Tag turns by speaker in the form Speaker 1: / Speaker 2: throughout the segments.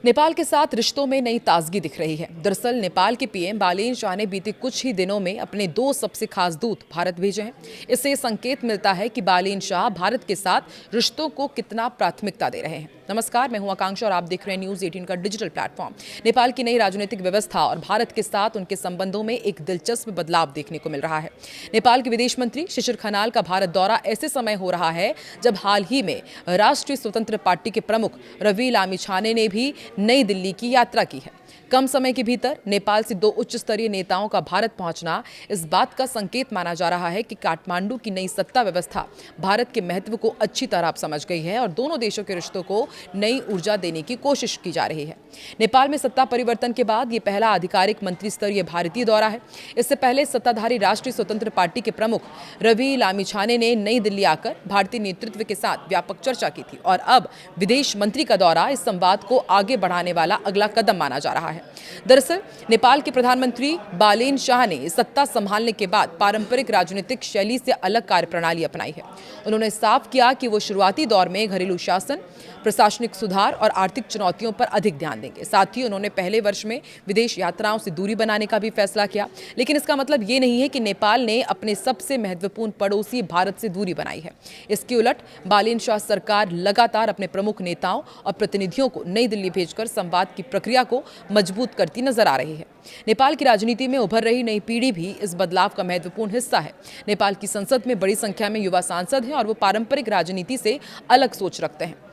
Speaker 1: नेपाल के साथ रिश्तों में नई ताजगी दिख रही है। दरअसल नेपाल के पीएम बालेन शाह ने बीते कुछ ही दिनों में अपने 2 सबसे खास दूत भारत भेजे हैं। इससे संकेत मिलता है कि बालेन शाह भारत के साथ रिश्तों को कितना प्राथमिकता दे रहे हैं। नमस्कार, मैं हूं आकांक्षा और आप देख रहे हैं न्यूज 18 का डिजिटल प्लेटफॉर्म। नेपाल की नई राजनीतिक व्यवस्था और भारत के साथ उनके संबंधों में एक दिलचस्प बदलाव देखने को मिल रहा है। नेपाल के विदेश मंत्री शिशिर खनाल का भारत दौरा ऐसे समय हो रहा है जब हाल ही में राष्ट्रीय स्वतंत्र पार्टी के प्रमुख रवि लामिछाने ने भी नई दिल्ली की यात्रा की है। कम समय के भीतर नेपाल से 2 उच्च स्तरीय नेताओं का भारत पहुंचना इस बात का संकेत माना जा रहा है कि काठमांडू की नई सत्ता व्यवस्था भारत के महत्व को अच्छी तरह समझ गई है और दोनों देशों के रिश्तों को नई ऊर्जा देने की कोशिश की जा रही है। नेपाल में सत्ता परिवर्तन के बाद ये पहला आधिकारिक मंत्री स्तरीय भारतीय दौरा है। इससे पहले सत्ताधारी राष्ट्रीय स्वतंत्र पार्टी के प्रमुख रवि लामिछाने ने नई दिल्ली आकर भारतीय नेतृत्व के साथ व्यापक चर्चा की थी और अब विदेश मंत्री का दौरा इस संवाद को आगे बढ़ाने वाला अगला कदम माना जा रहा है। दरअसल नेपाल के प्रधानमंत्री बालेन शाह ने सत्ता संभालने के बाद पारंपरिक राजनीतिक शैली से अलग कार्यप्रणाली अपनाई है। उन्होंने साफ किया कि वो शुरुआती दौर में घरेलू शासन, प्रशासनिक सुधार और आर्थिक चुनौतियों पर अधिक ध्यान देंगे। साथ ही उन्होंने पहले वर्ष में विदेश यात्राओं से दूरी बनाने का भी फैसला किया। लेकिन इसका मतलब ये नहीं है कि नेपाल ने अपने सबसे महत्वपूर्ण पड़ोसी भारत से दूरी बनाई है। इसके उलट बालेन शाह सरकार लगातार अपने प्रमुख नेताओं और प्रतिनिधियों को नई दिल्ली भेजकर संवाद की प्रक्रिया को मजबूत करती नजर आ रही है। नेपाल की राजनीति में उभर रही नई पीढ़ी भी इस बदलाव का महत्वपूर्ण हिस्सा है। नेपाल की संसद में बड़ी संख्या में युवा सांसद हैं और वो पारंपरिक राजनीति से अलग सोच रखते हैं।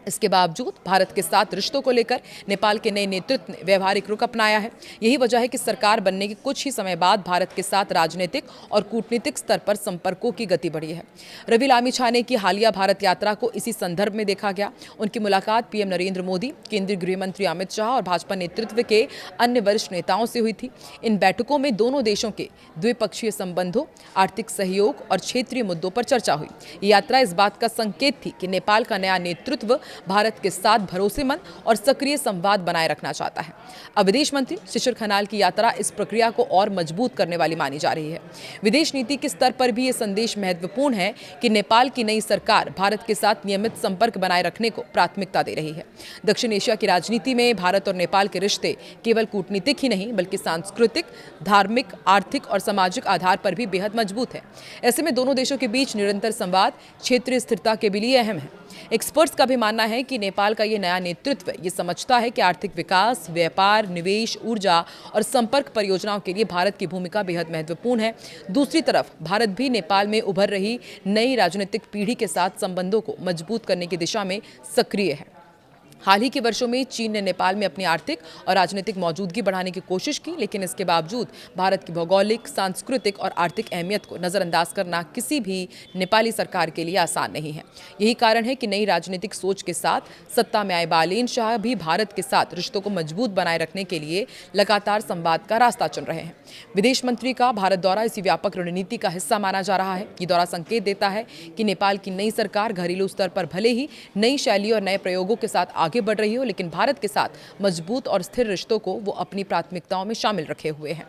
Speaker 1: इसके बावजूद भारत के साथ रिश्तों को लेकर नेपाल के नए नेतृत्व ने व्यवहारिक रुख अपनाया है। यही वजह है कि सरकार बनने के कुछ ही समय बाद भारत के साथ राजनीतिक और कूटनीतिक स्तर पर संपर्कों की गति बढ़ी है। रवि लामिछाने की हालिया भारत यात्रा को इसी संदर्भ में देखा गया। उनकी मुलाकात पीएम नरेंद्र मोदी, केंद्रीय गृह मंत्री अमित शाह और भाजपा नेतृत्व के अन्य वरिष्ठ नेताओं से हुई थी। इन बैठकों में दोनों देशों के द्विपक्षीय संबंधों, आर्थिक सहयोग और क्षेत्रीय मुद्दों पर चर्चा हुई। ये यात्रा इस बात का संकेत थी कि नेपाल का नया नेतृत्व भारत के साथ भरोसेमंद और सक्रिय संवाद बनाए रखना चाहता है। अब विदेश मंत्री शिशिर खनाल की यात्रा इस प्रक्रिया को और मजबूत करने वाली मानी जा रही है। विदेश नीति के स्तर पर भी ये संदेश महत्वपूर्ण है कि नेपाल की नई सरकार भारत के साथ नियमित संपर्क बनाए रखने को प्राथमिकता दे रही है। दक्षिण एशिया की राजनीति में भारत और नेपाल के रिश्ते केवल कूटनीतिक ही नहीं बल्कि सांस्कृतिक, धार्मिक, आर्थिक और सामाजिक आधार पर भी बेहद मजबूत है। ऐसे में दोनों देशों के बीच निरंतर संवाद क्षेत्रीय स्थिरता के लिए अहम है। एक्सपर्ट्स का भी मानना है कि नेपाल का ये नया नेतृत्व ये समझता है कि आर्थिक विकास, व्यापार, निवेश, ऊर्जा और संपर्क परियोजनाओं के लिए भारत की भूमिका बेहद महत्वपूर्ण है। दूसरी तरफ भारत भी नेपाल में उभर रही नई राजनीतिक पीढ़ी के साथ संबंधों को मजबूत करने की दिशा में सक्रिय है। हाल ही के वर्षों में चीन ने नेपाल में अपनी आर्थिक और राजनीतिक मौजूदगी बढ़ाने की कोशिश की, लेकिन इसके बावजूद भारत की भौगोलिक, सांस्कृतिक और आर्थिक अहमियत को नज़रअंदाज करना किसी भी नेपाली सरकार के लिए आसान नहीं है। यही कारण है कि नई राजनीतिक सोच के साथ सत्ता में आए बालेन शाह भी भारत के साथ रिश्तों को मजबूत बनाए रखने के लिए लगातार संवाद का रास्ता चुन रहे हैं। विदेश मंत्री का भारत दौरा इसी व्यापक रणनीति का हिस्सा माना जा रहा है। ये दौरा संकेत देता है कि नेपाल की नई सरकार घरेलू स्तर पर भले ही नई शैली और नए प्रयोगों के साथ आगे बढ़ रही हो, लेकिन भारत के साथ मजबूत और स्थिर रिश्तों को वो अपनी प्राथमिकताओं में शामिल रखे हुए हैं।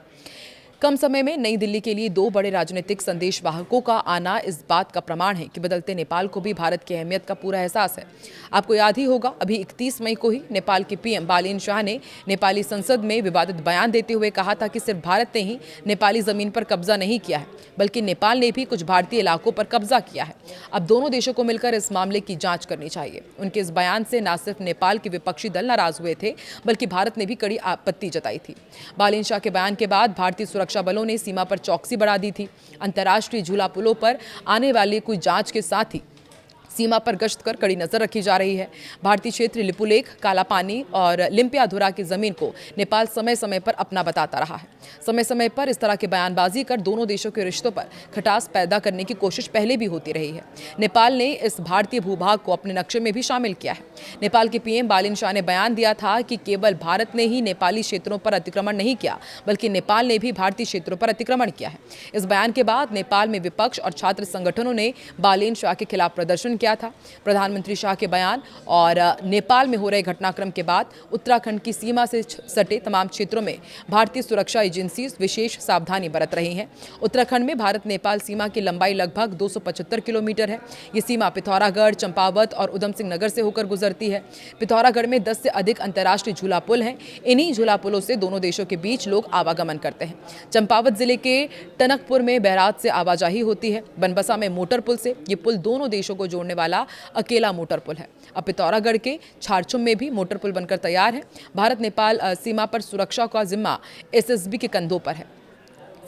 Speaker 1: कम समय में नई दिल्ली के लिए 2 बड़े राजनीतिक संदेशवाहकों का आना इस बात का प्रमाण है कि बदलते नेपाल को भी भारत की अहमियत का पूरा एहसास है। आपको याद ही होगा, अभी 31 मई को ही नेपाल के पीएम बालेन शाह ने नेपाली संसद में विवादित बयान देते हुए कहा था कि सिर्फ भारत ने ही नेपाली जमीन पर कब्जा नहीं किया है, बल्कि नेपाल ने भी कुछ भारतीय इलाकों पर कब्जा किया है। अब दोनों देशों को मिलकर इस मामले की जांच करनी चाहिए। उनके इस बयान से न सिर्फ नेपाल के विपक्षी दल नाराज हुए थे, बल्कि भारत ने भी कड़ी आपत्ति जताई थी। बालेन शाह के बयान के बाद भारतीय सुरक्षा बलों ने सीमा पर चौकसी बढ़ा दी थी। अंतर्राष्ट्रीय झूला पुलों पर आने वाली कोई जांच के साथ ही सीमा पर गश्त कर कड़ी नजर रखी जा रही है। भारतीय क्षेत्र लिपुलेख, कालापानी और लिम्पियाधुरा की जमीन को नेपाल समय समय पर अपना बताता रहा है। समय समय पर इस तरह की बयानबाजी कर दोनों देशों के रिश्तों पर खटास पैदा करने की कोशिश पहले भी होती रही है। नेपाल ने इस भारतीय भूभाग को अपने नक्शे में भी शामिल किया है। नेपाल के पीएम बालेन शाह ने बयान दिया था कि केवल भारत ने ही नेपाली क्षेत्रों पर अतिक्रमण नहीं किया, बल्कि नेपाल ने भी भारतीय क्षेत्रों पर अतिक्रमण किया है। इस बयान के बाद नेपाल में विपक्ष और छात्र संगठनों ने बालेन शाह के खिलाफ प्रदर्शन क्या था? प्रधानमंत्री शाह के बयान और नेपाल में हो रहे घटनाक्रम के बाद उत्तराखंड की सीमा से सटे तमाम क्षेत्रों में भारतीय सुरक्षा एजेंसी विशेष सावधानी बरत रही हैं। उत्तराखंड में भारत नेपाल सीमा की लंबाई लगभग 275 किलोमीटर है। ये सीमा पिथौरागढ़, चंपावत और उधम सिंह नगर से होकर गुजरती है। पिथौरागढ़ में 10 से अधिक अंतर्राष्ट्रीय झूला पुल हैं। इन्हीं झूला पुलों से दोनों देशों के बीच लोग आवागमन करते हैं। चंपावत जिले के टनकपुर में बैराज से आवाजाही होती है। बनबसा में मोटर पुल से। ये पुल दोनों देशों को जोड़ने वाला अकेला मोटर पुल है। अब पिथौरागढ़ के छारचुम में भी मोटर पुल बनकर तैयार है। भारत नेपाल सीमा पर सुरक्षा का जिम्मा एसएसबी के कंधों पर है।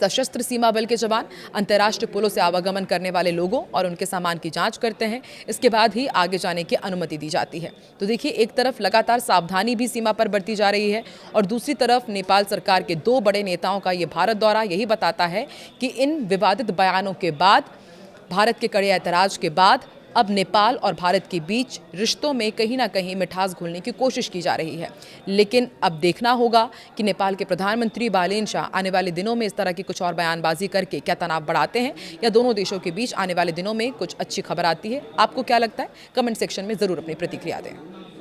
Speaker 1: सशस्त्र सीमा बल के जवान अंतर्राष्ट्रीय पुलों से आवागमन करने वाले लोगों और उनके सामान की जांच करते हैं। इसके बाद ही आगे जाने की अनुमति दी जाती है। तो देखिए, एक तरफ लगातार सावधानी भी सीमा पर बरती जा रही है और दूसरी तरफ नेपाल सरकार के दो बड़े नेताओं का ये भारत दौरा यही बताता है कि इन विवादित बयानों के बाद, भारत के कड़े ऐतराज के बाद अब नेपाल और भारत के बीच रिश्तों में कहीं ना कहीं मिठास घोलने की कोशिश की जा रही है। लेकिन अब देखना होगा कि नेपाल के प्रधानमंत्री बालेन शाह आने वाले दिनों में इस तरह की कुछ और बयानबाजी करके क्या तनाव बढ़ाते हैं या दोनों देशों के बीच आने वाले दिनों में कुछ अच्छी खबर आती है। आपको क्या लगता है? कमेंट सेक्शन में ज़रूर अपनी प्रतिक्रिया दें।